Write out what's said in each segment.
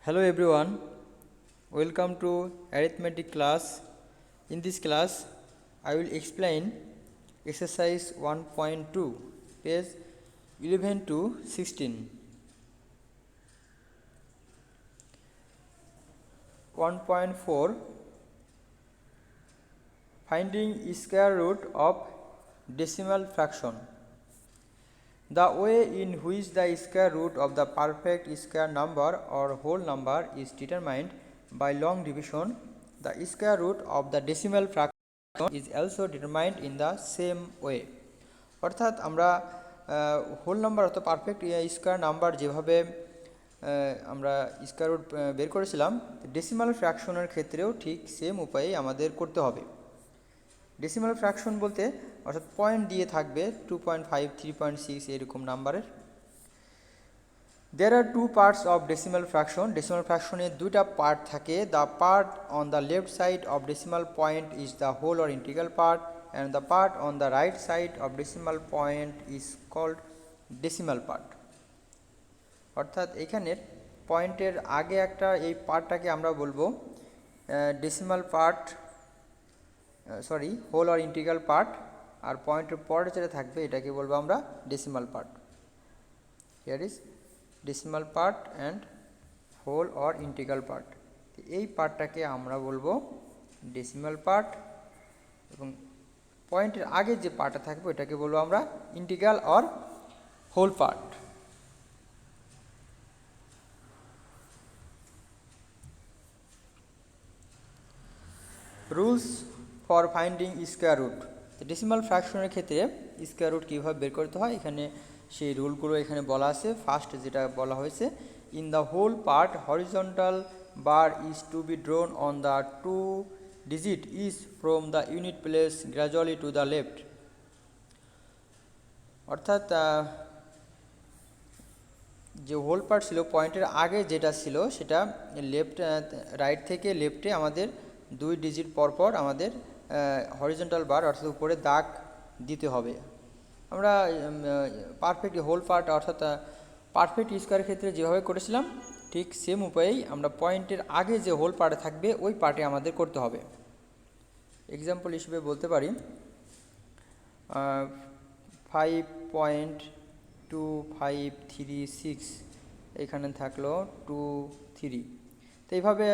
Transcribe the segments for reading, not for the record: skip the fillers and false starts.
Hello everyone, welcome to arithmetic class. In this class, I will explain exercise 1.2, page 11 to 16. 1.4, finding square root of decimal fraction. The way in which the square root of the perfect square number or whole number is determined by long division, the square root of the decimal fraction is also determined in the same way. অর্থাৎ আমরা whole number অর্থাৎ perfect square number যেভাবে আমরা square root বের করেছিলাম, decimal ফ্র্যাকশনের ক্ষেত্রেও ঠিক same উপায়ে আমাদের করতে হবে। ডেসিমাল ফ্র্যাকশন বলতে অর্থাৎ পয়েন্ট দিয়ে থাকবে 2.5, 3.6 এরকম নাম্বারের। There are two parts of decimal fraction. Decimal fraction এর দুইটা পার্ট থাকে। The part on the left side of decimal point is the whole or integral part, and the part on the right side of decimal point is called decimal part. অর্থাৎ এখানের পয়েন্টের আগে একটা এই পার্টটাকে আমরা বলবো decimal part, whole or integral part, আর পয়েন্টের পরে যেটা থাকবে এটাকে বলবো আমরা decimal part. Here is decimal part and whole or integral part. এই পার্টটাকে আমরা বলবো ডেসিমাল পার্ট, এবং পয়েন্টের আগে যে পার্টটা থাকবে এটাকে বলবো আমরা integral or whole part. Rules for finding square root. Decimal ফ্র্যাকশনের ক্ষেত্রে স্কোয়ার রুট কীভাবে বের করতে হয় এখানে সেই রুলগুলো এখানে বলা আছে। ফার্স্ট যেটা বলা হয়েছে, in the whole part horizontal bar is to be drawn on the two digit is from the unit place gradually to the left. অর্থাৎ যে হোল পার্ট ছিল পয়েন্টের আগে যেটা ছিল সেটা রাইট থেকে লেফটে আমাদের 2 ডিজিট পরপর আমাদের হরিজন্টাল বার অর্থাৎ উপরে দাগ দিতে হবে। আমরা পারফেক্ট হোল পার্ট অর্থাৎ পারফেক্ট স্কোয়ারের ক্ষেত্রে যেভাবে করেছিলাম ঠিক সেম উপায়েই আমরা পয়েন্টের আগে যে হোল পার্ট থাকবে ওই পার্টে আমাদের করতে হবে। এক্সাম্পল হিসেবে বলতে পারি 5.2536 এখানে থাকলো 2, 3। তো এইভাবে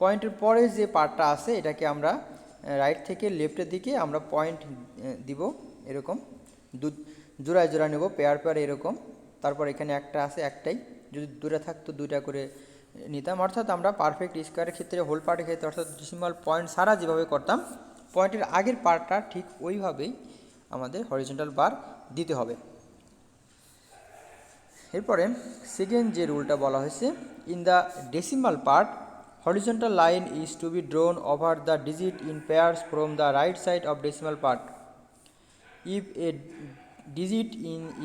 পয়েন্টের পরে যে পার্টটা আছে এটাকে আমরা রাইট থেকে লেফটের দিকে আমরা পয়েন্ট দিব, এরকম জোড়ায় জোড়া নেব, পেয়ার পেয়ার এরকম। তারপর এখানে একটা আছে, একটাই, যদি দুটো থাকতো দুটা করে নিতাম। অর্থাৎ আমরা পারফেক্ট স্কোয়ারের ক্ষেত্রে হোল পার্টের ক্ষেত্রে অর্থাৎ ডেসিমাল পয়েন্ট ছাড়া যেভাবে করতাম পয়েন্টের আগের পার্টটা ঠিক ওইভাবেই আমাদের হরিজন্টাল বার দিতে হবে। এরপরে সেকেন্ড যে রুলটা বলা হয়েছে, in the decimal part horizontal line is to be drawn over the digit in pairs from the right side of decimal part. If a digit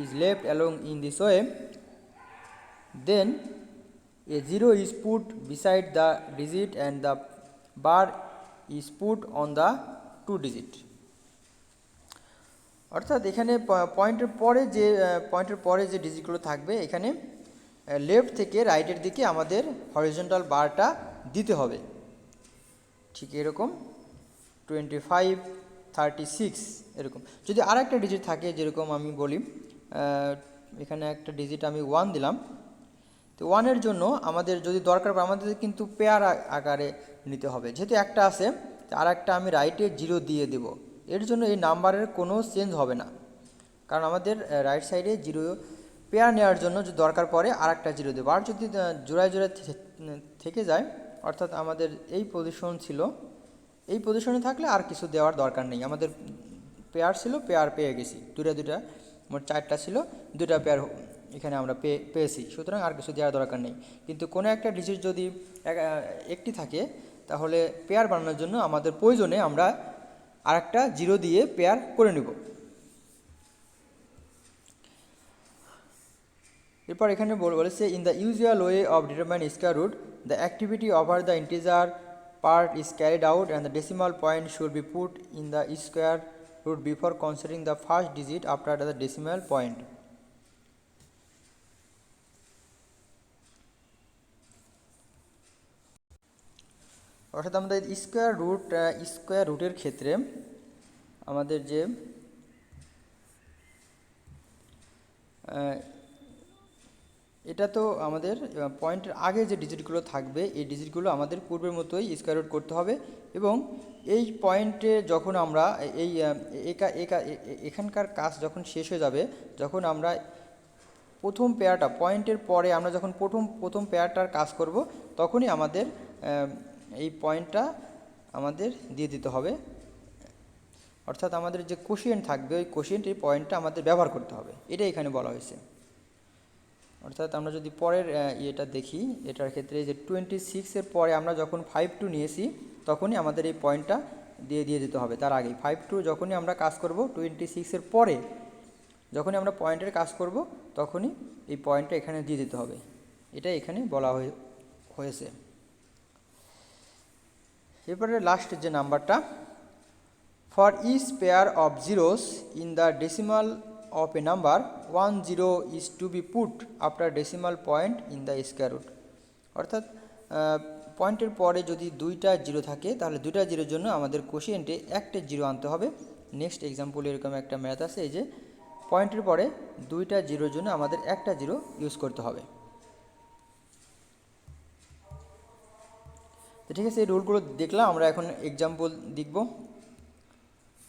is left along in this way, then a 0 is put beside the digit and the bar is put on the 2 digit. অর্থাৎ এখানে পয়েন্টের পরে যে ডিজিটগুলো থাকবে এখানে left থেকে রাইটের দিকে আমাদের হরিজন্টাল বারটা দিতে হবে। ঠিক এরকম 25, 36 এরকম। যদি আর একটা ডিজিট থাকে, যেরকম আমি বলি এখানে একটা ডিজিট আমি 1 দিলাম, তো 1-এর জন্য আমাদের যদি দরকার পড়ে আমাদের কিন্তু পেয়ার আকারে নিতে হবে। যেহেতু একটা আছে আর একটা আমি রাইটে 0 দিয়ে দেব, এর জন্য এই নাম্বারের কোনো চেঞ্জ হবে না, কারণ আমাদের রাইট সাইডে 0 পেয়ার নেওয়ার জন্য যদি দরকার পড়ে আর একটা 0 দেবো। আর যদি জোড়ায় জোড়ায় থেকে যায় অর্থাৎ আমাদের এই পজিশন ছিল, এই পজিশনে থাকলে আর কিছু দেওয়ার দরকার নেই। আমাদের পেয়ার ছিল, পেয়ার পেয়ে গেছি, দুটা মোট 4টা ছিল, 2টা পেয়ার এখানে আমরা পেয়েছি, সুতরাং আর কিছু দেওয়ার দরকার নেই। কিন্তু কোনো একটা ডিজিট যদি একটি থাকে তাহলে পেয়ার বানানোর জন্য আমাদের প্রয়োজনে আমরা আর একটা 0 দিয়ে পেয়ার করে নেব। এরপর এখানে বলেছে, in the usual way of determine square root the activity over the integer part is carried out and the decimal point should be put in the square root before considering the first digit after the decimal point. অর্থাৎ আমাদের square রুটের ক্ষেত্রে আমাদের যে এটা তো আমাদের পয়েন্টের আগে যে ডিজিটগুলো থাকবে এই ডিজিটগুলো আমাদের পূর্বের মতোই স্কোয়ার রুট করতে হবে এবং এই পয়েন্টে যখন আমরা এই এখানকার কাজ যখন শেষ হয়ে যাবে, যখন আমরা প্রথম পেয়ারটা পয়েন্টের পরে আমরা যখন প্রথম পেয়ারটার কাজ করব, তখনই আমাদের এই পয়েন্টটা আমাদের দিয়ে দিতে হবে। অর্থাৎ আমাদের যে কোশিয়েন্ট থাকবে ওই কোশিয়েন্ট এই পয়েন্টটা আমাদের ব্যবহার করতে হবে, এটা এখানে বলা হয়েছে। অর্থাৎ আমরা যদি পরের ইয়েটা দেখি, এটার ক্ষেত্রে যে 26-এর পরে আমরা যখন 5-2 নিয়েছি তখনই আমাদের এই পয়েন্টটা দিয়ে দিতে হবে। তার আগেই 5-2 যখনই আমরা কাজ করব, 26-এর পরে যখনই আমরা পয়েন্টের কাজ করব তখনই এই পয়েন্টটা এখানে দিয়ে দিতে হবে, এটা এখানে বলা হয়েছে। এরপরে লাস্ট যে নাম্বারটা, for each pair of zeros in the decimal of a number 1 0 is to be put after decimal point in the square root। অর্থাৎ পয়েন্টের পরে যদি দুইটা জিরো থাকে তাহলে দুইটা জিরোর জন্য আমাদের কোশিয়েন্টে একটা জিরো আনতে হবে। নেক্সট এক্সাম্পল এরকম একটা ম্যাথ আছে, এই যে পয়েন্টের পরে দুইটা জিরোর জন্য আমাদের একটা জিরো ইউজ করতে হবে। তো ঠিক আছে, এই রুলগুলো দেখলাম, আমরা এখন এক্সাম্পল দেখব।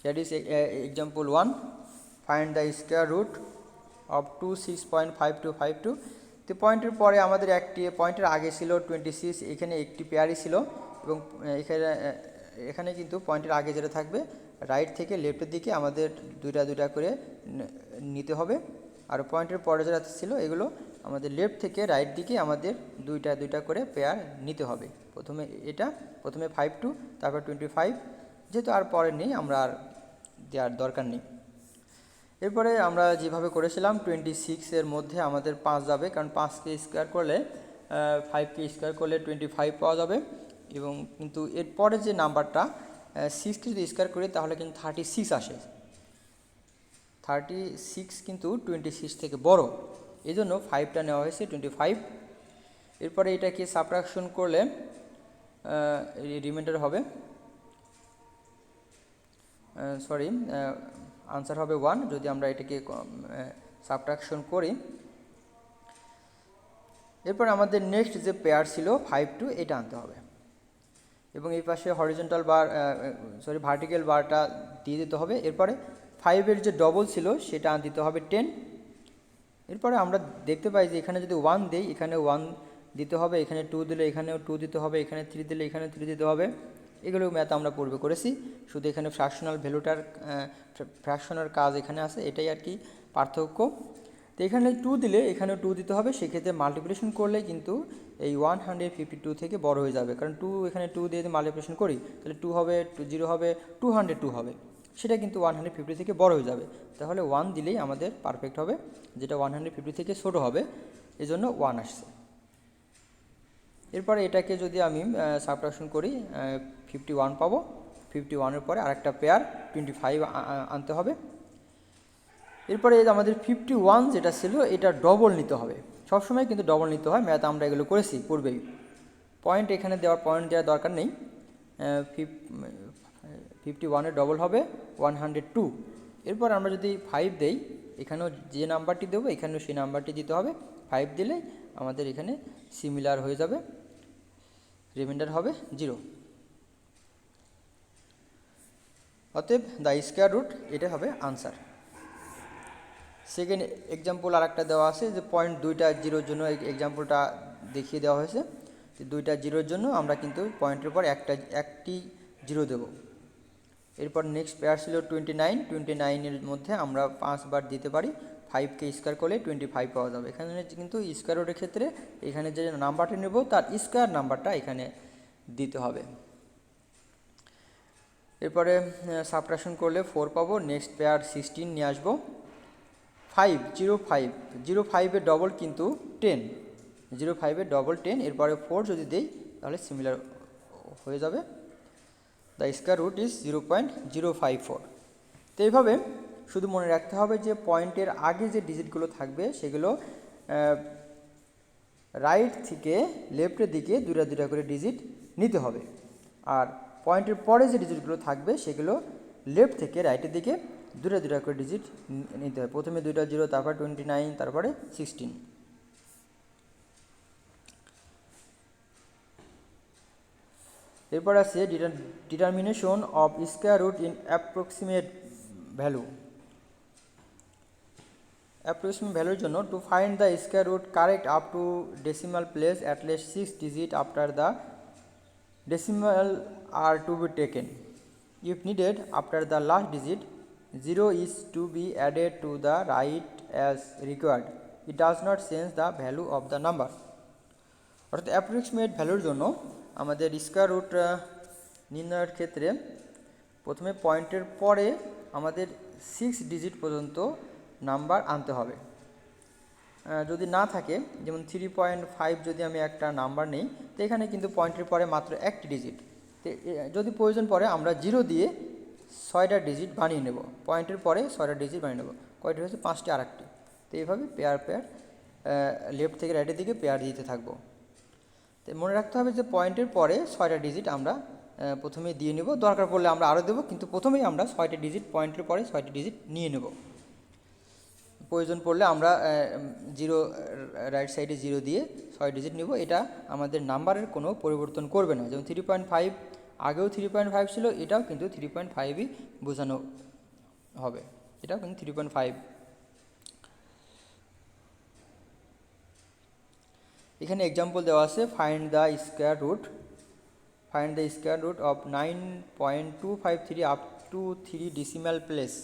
That is example 1, find the square root of 26.5252। তো পয়েন্টের পরে আমাদের পয়েন্টের আগে ছিল 26, এখানে একটি পেয়ারই ছিল এবং এখানে কিন্তু পয়েন্টের আগে যেটা থাকবে রাইট থেকে লেফটের দিকে আমাদের দুইটা করে নিতে হবে, আর পয়েন্টের পরে যেটা ছিল এগুলো আমাদের লেফট থেকে রাইট দিকে আমাদের দুইটা করে পেয়ার নিতে হবে। প্রথমে 5-2, তারপর 25, যেহেতু আর পরে নেই আমরা আর দেওয়ার দরকার নেই। এরপরে আমরা যেভাবে করেছিলাম 26-এর মধ্যে আমাদের 5 যাবে, কারণ 5কে স্কোয়ার করলে 5কে স্কোয়ার করলে 25 পাওয়া যাবে, এবং কিন্তু এরপরে যে নাম্বারটা 6কে যদি স্কোয়ার করি তাহলে কিন্তু 36 আসে। 36 কিন্তু 26 থেকে বড়, এই জন্য 5টা নেওয়া হয়েছে 25। এরপরে এটাকে সাবট্রাকশন করলে রিমাইন্ডার হবে, আনসার হবে 1 যদি আমরা এটাকে সাবট্রাকশন করি। এরপর আমাদের নেক্সট যে পেয়ার ছিল 5-2, এটা আনতে হবে এবং এই পাশে ভার্টিক্যাল বারটা দিয়ে দিতে হবে। এরপরে 5-এর যে ডবল ছিল সেটা দিতে হবে 10। এরপরে আমরা দেখতে পাই যে এখানে যদি 1 দেই এখানে 1 দিতে হবে, এখানে 2 দিলে এখানেও 2 দিতে হবে, এখানে 3 দিলে এখানে 3 দিতে হবে। এগুলো ম্যাথ আমরা পূর্বে করেছি, শুধু এখানে ফ্র্যাকশনের কাজ এখানে আছে, এটাই আর কি পার্থক্য। তো এখানে 2 দিলে এখানেও 2 দিতে হবে, সেক্ষেত্রে মাল্টিপ্লিকেশন করলে কিন্তু এই 152 থেকে বড় হয়ে যাবে, কারণ এখানে 2 দিয়ে মাল্টিপ্লিকেশন করি তাহলে 2 হবে, 0 হবে, 202 হবে, সেটা কিন্তু 150 থেকে বড় হয়ে যাবে। তাহলে 1 দিলেই আমাদের পারফেক্ট হবে, যেটা 150 থেকে ছোট হবে, এজন্য 1 আসছে। এরপরে এটাকে যদি আমি সাবট্রাকশন করি 51 পাবো। 51-এর পরে আরেকটা পেয়ার 25 আনতে হবে। এরপরে আমাদের 51 যেটা ছিল এটা ডবল নিতে হবে, সবসময় কিন্তু ডবল নিতে হয়, ম্যাথ আমরা এগুলো করেছি পূর্বেই। পয়েন্ট দেওয়ার দরকার নেই। 51-এর ডবল হবে 102। এরপর আমরা যদি 5 দেই, এখানেও যে নাম্বারটি দেবো এখানেও সেই নাম্বারটি দিতে হবে। 5 দিলে আমাদের এখানে সিমিলার হয়ে যাবে, রিমাইন্ডার হবে 0। অতএব দ্য স্কোয়ার রুট এটা হবে আনসার। সেকেন্ড এক্সাম্পল আর একটা দেওয়া আছে, যে পয়েন্ট 2টা জিরোর জন্য এক্সাম্পলটা দেখিয়ে দেওয়া হয়েছে। 2টা জিরোর জন্য আমরা কিন্তু পয়েন্টের পর একটি জিরো দেব। এরপর নেক্সট পেয়ার ছিল 29-এর মধ্যে আমরা 5 বার দিতে পারি, 5কে স্কোয়ার করলে 25 পাওয়া যাবে। এখানে কিন্তু স্কোয়ার রুটের ক্ষেত্রে এখানে যে নাম্বারটি নেব তার স্কোয়ার নাম্বারটা এখানে দিতে হবে। এরপরে সাবট্রাকশন করলে 4 পাবো। নেক্সট পেয়ার 16 নিয়ে আসবো। 05-এর ডবল কিন্তু 10, 05-এর ডবল 10। এরপরে 4 যদি দেই তাহলে সিমিলার হয়ে যাবে। The square root is 0.054। তো এইভাবে শুধু মনে রাখতে হবে যে পয়েন্টের আগে যে ডিজিটগুলো থাকবে সেগুলো রাইট থেকে লেফটের দিকে দুটা করে ডিজিট নিতে হবে। আর পয়েন্টের পরে যে ডিজিটগুলো থাকবে সেগুলো লেফট থেকে রাইটের দিকে দুটা দুটা করে ডিজিট নিতে হয়। প্রথমে 2টা 0, তারপর 29, তারপরে 16। এরপর আছে determination of square root in approximate value. Approximate ভ্যালুর জন্য to find the square root correct up to decimal place at least 6 digit after the decimal are to be taken. If needed, after the last digit, 0 is to be added to the right as required. It does not change the value of the number. অর্থাৎ approximate ভ্যালুর জন্য আমাদের square root নির্ণয়ের ক্ষেত্রে প্রথমে পয়েন্টের পরে আমাদের 6 ডিজিট পর্যন্ত নাম্বার আনতে হবে। যদি না থাকে, যেমন 3.5 যদি আমি একটা নাম্বার নেই, তো এখানে কিন্তু পয়েন্টের পরে মাত্র একটি ডিজিট। তো যদি প্রয়োজন পড়ে আমরা 0 দিয়ে 6টা ডিজিট বানিয়ে নেব, পয়েন্টের পরে 6টা ডিজিট বানিয়ে নেব। কয়টি হয়েছে? 5টি, আর একটি। তো এইভাবে পেয়ার লেফট থেকে রাইটের দিকে পেয়ার দিতে থাকবো। তো মনে রাখতে হবে যে পয়েন্টের পরে 6টা ডিজিট আমরা প্রথমে দিয়ে নেব, দরকার পড়লে আমরা আরও দেবো, কিন্তু প্রথমেই আমরা 6টি ডিজিট, পয়েন্টের পরে 6টি ডিজিট নিয়ে নেব। প্রয়োজন পড়লে আমরা 0 রাইট সাইডে 0 দিয়ে 6 ডিজিট নিব। এটা আমাদের নাম্বারের কোনো পরিবর্তন করবে না। যেমন 3.5 আগেও 3.5 ছিল, এটাও কিন্তু 3.5ই বোঝানো হবে, এটাও কিন্তু 3.5। এখানে এক্সাম্পল দেওয়া আছে, find the square root of 9.253 up to 3 decimal place.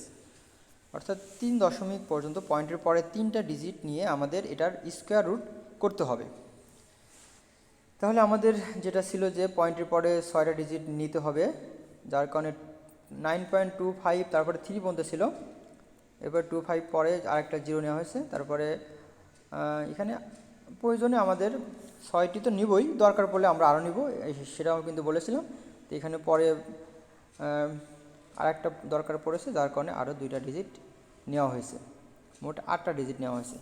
অর্থাৎ 3 দশমিক পর্যন্ত পয়েন্টের পরে 3টা ডিজিট নিয়ে আমাদের এটার স্কয়ার রুট করতে হবে। তাহলে আমাদের যেটা ছিল যে পয়েন্টের পরে 6টা ডিজিট নিতে হবে, যার কারণে 9.25 তারপরে 3 পর্যন্ত ছিল, এবার 25 পরে আরেকটা 0 নেওয়া হয়েছে। তারপরে এখানে প্রয়োজনে আমাদের 6টি তো নিবই, দরকার পড়লে আমরা আরও নিব, সেটাও কিন্তু বলেছিলাম। তো এখানে পরে আরেকটা দরকার পড়েছে, যার কারণে আরও 2টা ডিজিট নেওয়া হয়েছে, মোট 8টা ডিজিট নেওয়া হয়েছে।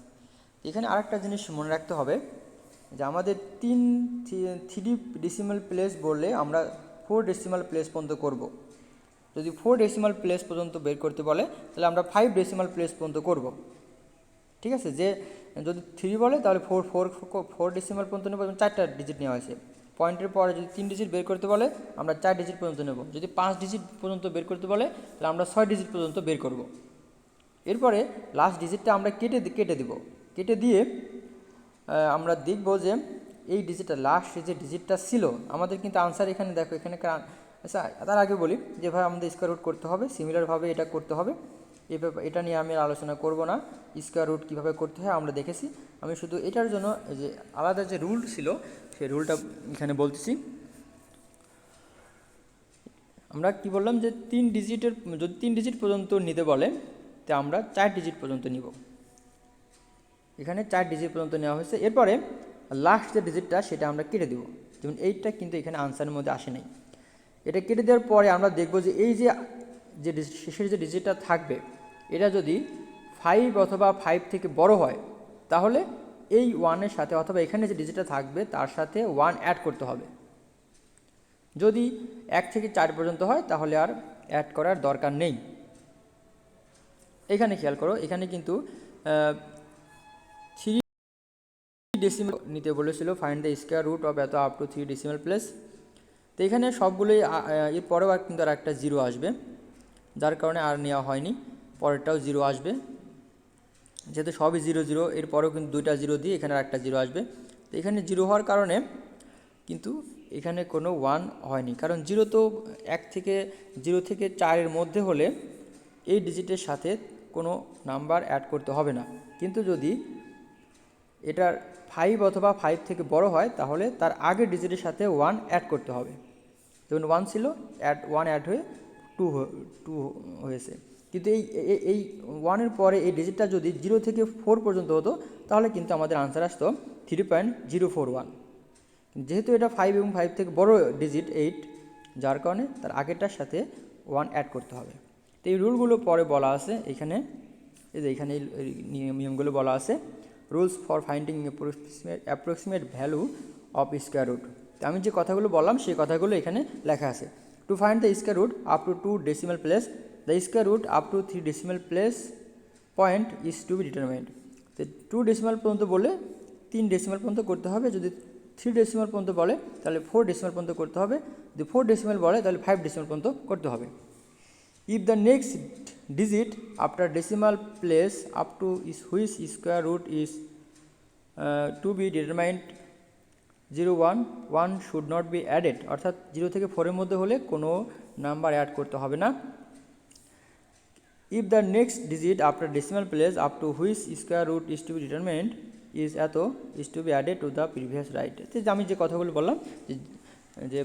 এখানে আরেকটা জিনিস মনে রাখতে হবে যে আমাদের 3 ডেসিমাল প্লেস বললে আমরা 4 ডেসিমাল প্লেস পর্যন্ত করব। যদি 4 ডেসিমাল প্লেস পর্যন্ত বের করতে বলে, তাহলে আমরা 5 ডেসিমাল প্লেস পর্যন্ত করব। ঠিক আছে, যে যদি 3 বলে তাহলে 4 ডেসিমাল পর্যন্ত নেব, এবং 4টা ডিজিট নেওয়া হয়েছে। পয়েন্টের পরে যদি 3 ডিজিট বের করতে বলে, আমরা 4 ডিজিট পর্যন্ত নেব। যদি 5 ডিজিট পর্যন্ত বের করতে বলে, তাহলে আমরা 6 ডিজিট পর্যন্ত বের করব। এরপরে লাস্ট ডিজিটটা আমরা কেটে দেব। কেটে দিয়ে আমরা দেখব যে এই ডিজিটটা, লাস্ট যে ডিজিটটা ছিল আমাদের, কিন্তু আনসার এখানে দেখো, এখানে আচ্ছা তার আগে বলি যেভাবে আমাদের স্কয়ার রুট করতে হবে, সিমিলারভাবে এটা করতে হবে। এটা নিয়ে আমি আলোচনা করব না, স্কয়ার রুট কীভাবে করতে হয় আমরা দেখেছি। আমি শুধু এটার জন্য যে আলাদা যে রুল ছিল সেই রুলটা এখানে বলতেছি। আমরা কি বললাম যে 3 ডিজিটের, যদি 3 ডিজিট পর্যন্ত নিতে বলে, তো আমরা 4 ডিজিট পর্যন্ত নিব। এখানে 4 ডিজিট পর্যন্ত নেওয়া হয়েছে। এরপরে লাস্ট যে ডিজিটটা সেটা আমরা কেটে দেব। যেমন এইটা কিন্তু এখানে আনসারের মধ্যে আসে নাই। এটা কেটে দেওয়ার পরে আমরা দেখব যে এই যে শেষের যে ডিজিটটা থাকবে, এটা যদি 5 অথবা 5 থেকে বড় হয়, তাহলে এই 1-এর সাথে, অথবা এখানে যে ডিজিটটা থাকবে তার সাথে 1 অ্যাড করতে হবে। যদি 1 থেকে 4 পর্যন্ত হয়, তাহলে আর অ্যাড করার দরকার নেই। এখানে খেয়াল করো, এখানে কিন্তু 3 ডেসিমাল নিতে বলেছিল, find the square root of এত আপ টু 3 ডেসিমাল প্লেস। তো এখানে সবগুলোই, এর পরেও কিন্তু আর একটা 0 আসবে, যার কারণে আর নেওয়া হয়নি। পরেরটাও 0 আসবে, যেহেতু সবই 0 0, এরপরেও কিন্তু 2টা 0 দিয়ে এখানে আর একটা 0 আসবে। তো এখানে 0 হওয়ার কারণে কিন্তু এখানে কোনো 1 হয়নি, কারণ 0 তো 0 থেকে 4-এর মধ্যে হলে এই ডিজিটের সাথে কোনো নাম্বার অ্যাড করতে হবে না। কিন্তু যদি এটার 5 অথবা 5 থেকে বড় হয়, তাহলে তার আগের ডিজিটের সাথে 1 অ্যাড করতে হবে। যেমন 1 ছিল, 1 অ্যাড হয়ে 2 হয়েছে। কিন্তু এই 1-এর পরে এই ডিজিটটা যদি 0 থেকে 4 পর্যন্ত হতো, তাহলে কিন্তু আমাদের আনসার আসতো 3.041। যেহেতু এটা 5 এবং 5 থেকে বড় ডিজিট 8, যার কারণে তার আগেরটার সাথে 1 অ্যাড করতে হবে। তো এই রুলগুলো পরে বলা আছে এখানে, এই যে এখানে এই নিয়মগুলো বলা আছে, rules for finding approximate value of square root. তো আমি যে কথাগুলো বললাম সেই কথাগুলো এখানে লেখা আছে। To find the square root up to 2 decimal place, the square root up to 3 decimal place point is to be determined. তো 2 ডেসিমাল পর্যন্ত বলে 3 ডেসিমাল পর্যন্ত করতে হবে, যদি 3 ডেসিমাল পর্যন্ত বলে তাহলে 4 ডেসিমাল পর্যন্ত করতে হবে, যদি 4 ডেসিমাল বলে তাহলে 5 ডেসিমাল পর্যন্ত করতে হবে। If the next digit after decimal place up to is which square root is to be determined 0 1 1 should not be added, অর্থাৎ 0 থেকে 4 এর মধ্যে হলে কোনো নাম্বার অ্যাড করতে হবে না। If the next digit after decimal place up to which square root is to be determined is it is to be added to the previous right. আমি যে কথাগুলো বললাম যে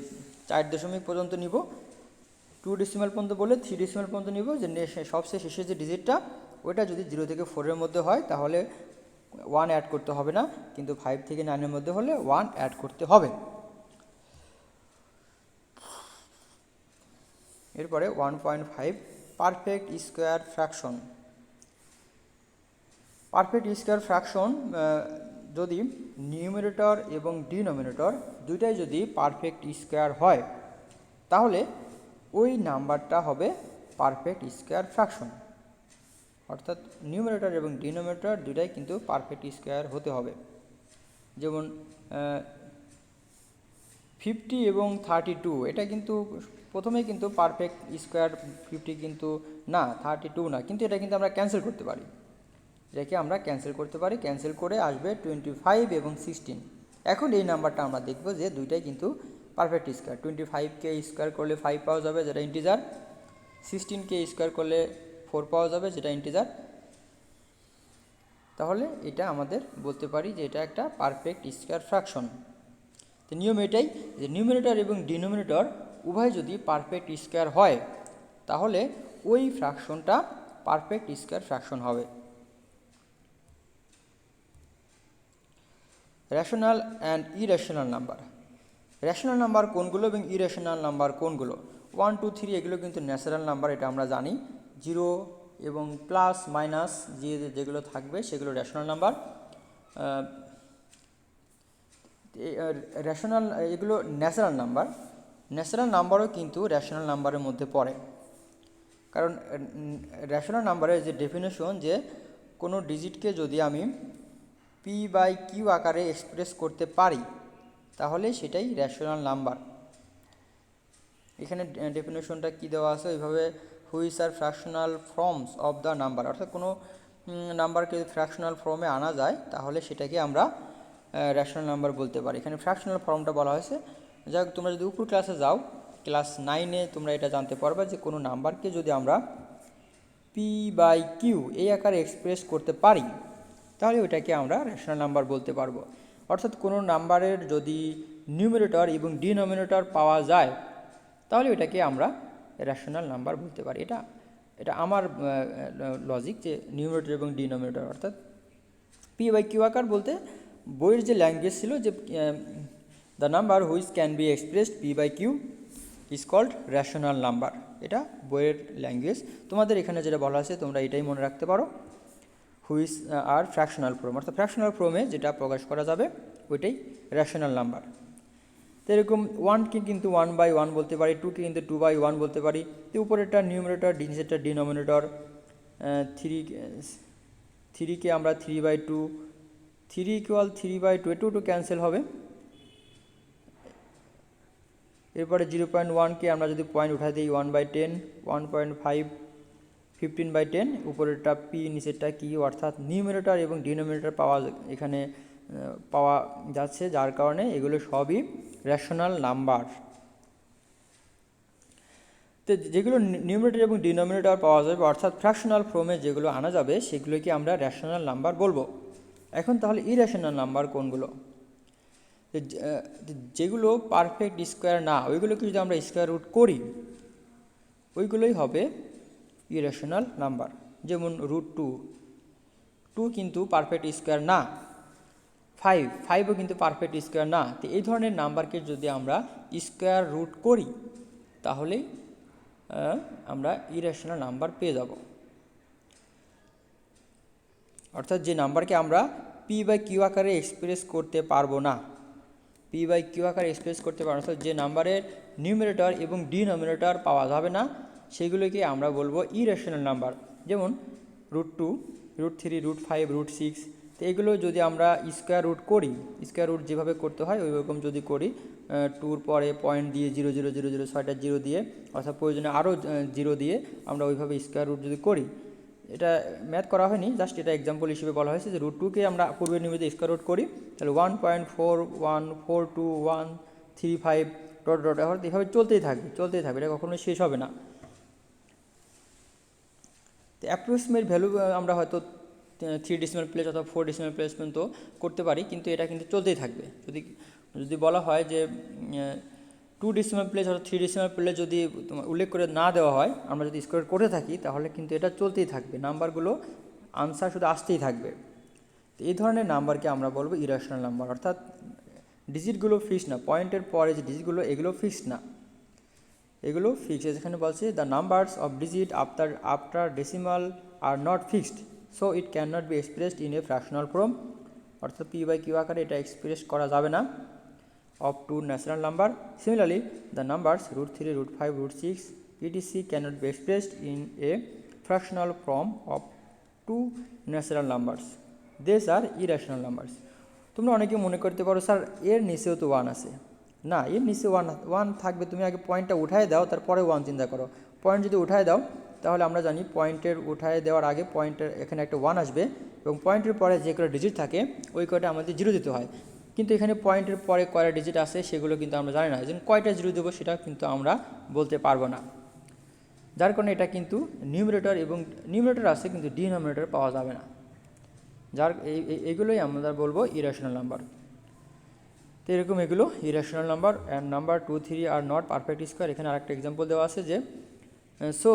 4 দশমিক পর্যন্ত নিব, 2 ডেসিমাল পর্যন্ত বলে 3 ডেসিমাল পর্যন্ত নিব, যে সবচেয়ে শেষের যে ডিজিটটা ওইটা যদি 0 থেকে 4 এর মধ্যে হয় তাহলে 1 অ্যাড করতে হবে না, কিন্তু 5 থেকে 9 এর মধ্যে হলে 1 অ্যাড করতে হবে। এরপরে 1.5 perfect square fraction. Perfect square fraction যদি নিউমারেটর এবং ডিনোমিনেটর দুইটাই যদি পারফেক্ট স্কোয়ার হয় তাহলে ওই নাম্বারটা হবে পারফেক্ট স্কোয়ার ফ্র্যাকশন, অর্থাৎ নিউমারেটর এবং ডিনোমিনেটর দুইটাই কিন্তু পারফেক্ট স্কোয়ার হতে হবে। যেমন 50 এবং 32 এটা কিন্তু প্রথমেই কিন্তু পারফেক্ট স্কোয়ার, 50 কিন্তু না, 32 না, কিন্তু এটা কিন্তু আমরা ক্যান্সেল করতে পারি, এটাকে আমরা ক্যান্সেল করতে পারি, ক্যান্সেল করে আসবে 25 এবং 16। এখন এই নাম্বারটা আমরা দেখব যে দুইটাই কিন্তু পারফেক্ট স্কোয়ার। 25কে স্কোয়ার করলে 5 পাওয়া যাবে যেটা ইন্টিজার, 16কে স্কোয়ার করলে 4 পাওয়া যাবে যেটা ইন্টিজার। তাহলে এটা আমাদের বলতে পারি যে এটা একটা পারফেক্ট স্কোয়ার ফ্র্যাকশন। তো নিয়ম এটাই যে নিউমারেটর এবং ডিনোমিনেটর উভয় যদি পারফেক্ট স্কোয়ার হয় তাহলে ওই ফ্র্যাকশনটা পারফেক্ট স্কোয়ার ফ্র্যাকশন হবে। Rational and irrational number. Rational number কোনগুলো এবং ইরেশনাল নাম্বার কোনগুলো? 1 2 3 এগুলো কিন্তু ন্যাচারাল নাম্বার, এটা আমরা জানি। 0 এবং প্লাস মাইনাস যেগুলো থাকবে সেগুলো রেশনাল নাম্বার। রেশনাল এগুলো ন্যাচারাল নাম্বার। ন্যাচারাল নাম্বারও কিন্তু রেশনাল নাম্বারের মধ্যে পড়ে, কারণ রেশনাল নাম্বারের যে ডেফিনেশন যে কোনো ডিজিটকে যদি আমি p/q আকারে এক্সপ্রেস করতে পারি তাহলে সেটাই রেশনাল নাম্বার। এখানে ডেফিনেশনটা কি দেওয়া আছে ওইভাবে, which are fractional forms of the number, অর্থাৎ কোনো নাম্বারকে যদি ফ্র্যাকশনাল ফর্মে আনা যায় তাহলে সেটাকে আমরা রেশনাল নাম্বার বলতে পারি। এখানে ফ্র্যাকশনাল ফর্মটা বলা হয়েছে। যাই হোক, তোমরা যদি উপর ক্লাসে যাও, ক্লাস 9-এ তোমরা এটা জানতে পারবে যে কোনো নাম্বারকে যদি আমরা p/q এই আকারে এক্সপ্রেস করতে পারি তাহলে ওইটাকে আমরা রেশনাল নাম্বার বলতে পারবো। অর্থাৎ কোনো নাম্বারের যদি নিউমারেটর এবং ডিনোমিনেটর পাওয়া যায় তাহলে ওইটাকে আমরা রেশনাল নাম্বার বলতে পারি। এটা আমার লজিক যে নিউমারেটর এবং ডিনোমিনেটর, অর্থাৎ p/q আকার বলতে বইয়ের যে ল্যাঙ্গুয়েজ ছিল যে the number which can be expressed p/q is called rational number, এটা বইয়ের ল্যাঙ্গুয়েজ। তোমাদের এখানে যেটা বলা আছে তোমরা এটাই মনে রাখতে পারো, হুইচ আর ফ্র্যাকশনাল ফর্ম, অর্থাৎ ফ্র্যাকশনাল ফর্মে যেটা প্রকাশ করা যাবে ওইটাই রেশনাল নাম্বার। তো এরকম 1কে কিন্তু 1/1 বলতে পারি, 2কে কিন্তু 2/1 বলতে পারি। তো উপরেরটা নিউমারেটর, নিচেরটা ডিনোমিনেটর। 3কে আমরা 3/2, 3 = 3/2, একটু ক্যান্সেল হবে। এরপরে 0.1কে আমরা যদি পয়েন্ট উঠাই দিই 1/10, 1.5 15/10, উপরেরটা p নিচেরটা কি, অর্থাৎ নিউমারেটর এবং ডিনোমিনেটর এখানে পাওয়া যাচ্ছে, যার কারণে এগুলো সবই রেশনাল নাম্বার। তো যেগুলো নিউমারেটর এবং ডিনোমিনেটর পাওয়া যাবে অর্থাৎ ফ্র্যাকশনাল ফর্মে যেগুলো আনা যাবে সেগুলোকে আমরা রেশনাল নাম্বার বলবো। এখন তাহলে ইরেশনাল নাম্বার কোনগুলো? যেগুলো পারফেক্ট স্কোয়ার না, ওইগুলোকে যদি আমরা স্কোয়ার রুট করি ওইগুলোই হবে ইরেশনাল নাম্বার। যেমন √2 কিন্তু পারফেক্ট স্কোয়ার না, 5ও কিন্তু পারফেক্ট স্কোয়ার না। তো এই ধরনের নাম্বারকে যদি আমরা স্কোয়ার রুট করি তাহলে আমরা ইরেশনাল নাম্বার পেয়ে যাব। অর্থাৎ যে নাম্বারকে আমরা p/q আকারে এক্সপ্রেস করতে পারবো না, পি বাই কিউ আকারে এক্সপ্রেস করতে পারো, অর্থাৎ যে নাম্বারের নিউমারেটর এবং ডিনোমিনেটর পাওয়া যাবে না সেগুলোকে আমরা বলবো ইরেশনাল নাম্বার। যেমন √2, √3, √5, √6। তো এগুলো যদি আমরা স্কোয়ার রুট করি, স্কোয়ার রুট যেভাবে করতে হয় ওই রকম যদি করি, 2-র পরে পয়েন্ট দিয়ে 0,0,0,0 6টা জিরো দিয়ে, অর্থাৎ প্রয়োজনে আরও জিরো দিয়ে আমরা ওইভাবে স্কোয়ার রুট যদি করি, এটা ম্যাথ করা হয়নি, জাস্ট এটা এক্সাম্পল হিসেবে বলা হয়েছে যে √2কে আমরা পূর্বে নিয়মিত স্কোয়ার রুট করি, তাহলে 1.414213 ডট ডট এভাবে চলতেই থাকবে, এটা কখনোই শেষ হবে না। তো অ্যাপ্রক্সিমেট ভ্যালু আমরা হয়তো 3 ডেসিমাল প্লেস অথবা 4 ডেসিমাল প্লেস পর্যন্ত করতে পারি, কিন্তু এটা কিন্তু চলতেই থাকবে। যদি বলা হয় যে 2 ডেসিমাল প্লেস অথবা 3 ডেসিমাল প্লেস যদি উল্লেখ করে না দেওয়া হয়, আমরা যদি স্কোয়ার করে থাকি, তাহলে কিন্তু এটা চলতেই থাকবে, নাম্বারগুলো আনসার শুধু আসতেই থাকবে। তো এই ধরনের নাম্বারকে আমরা বলবো ইরেশনাল নাম্বার, অর্থাৎ ডিজিটগুলো ফিক্সড না, পয়েন্টের পরে যে ডিজিটগুলো এগুলো ফিক্সড না, এগুলো ফিক্সড। যেখানে বলছে the numbers of digit after decimal are not fixed, so it can not be expressed in a fractional form, অর্থাৎ পি বাই কিউ আকারে এটা এক্সপ্রেস করা যাবে না of two natural number. Similarly the numbers √3, √5, √6 etc cannot be expressed in a fractional form of two natural numbers. These are irrational numbers. তোমরা অনেকে মনে করতে পারো স্যার এর নিচেও তো 1 আছে, না এর নিচে 1 থাকবে, তুমি আগে পয়েন্টটা উঠায় দাও তারপরে 1 চিন্তা করো। পয়েন্ট যদি উঠায় দাও তাহলে আমরা জানি পয়েন্টের উঠায় দেওয়ার আগে পয়েন্টের এখানে একটা 1 আসবে এবং পয়েন্টের পরে যে কটা ডিজিট থাকে ওই কয়টা আমাদের জিরো দিতে হয়, কিন্তু এখানে পয়েন্টের পরে কয়টা ডিজিট আছে সেগুলো কিন্তু আমরা জানি না, এই জন্য কয়টা জিরো দেবো সেটা কিন্তু আমরা বলতে পারবো না, যার কারণে এটা কিন্তু নিউমারেটর আছে কিন্তু ডিনোমিনেটর পাওয়া যাবে না, যার এইগুলোই আমরা বলবো ইরেশনাল নাম্বার। তো এরকম এগুলো irrational number. And number 2, 3 are not perfect square. এখানে আরেকটা এক্সাম্পল দেওয়া আছে যে সো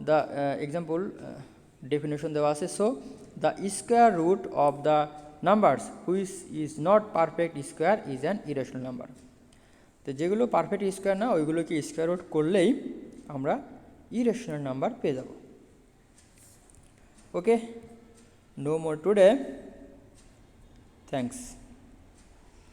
দ্য এক্সাম্পল ডেফিনেশন দেওয়া আছে, so the square root of the numbers which is not perfect square is an irrational number. তো যেগুলো পারফেক্ট স্কোয়ার না ওইগুলোকে স্কোয়ার রুট করলেই আমরা ইরেশনাল নাম্বার পেয়ে যাব। ওকে, no more today. Thanks.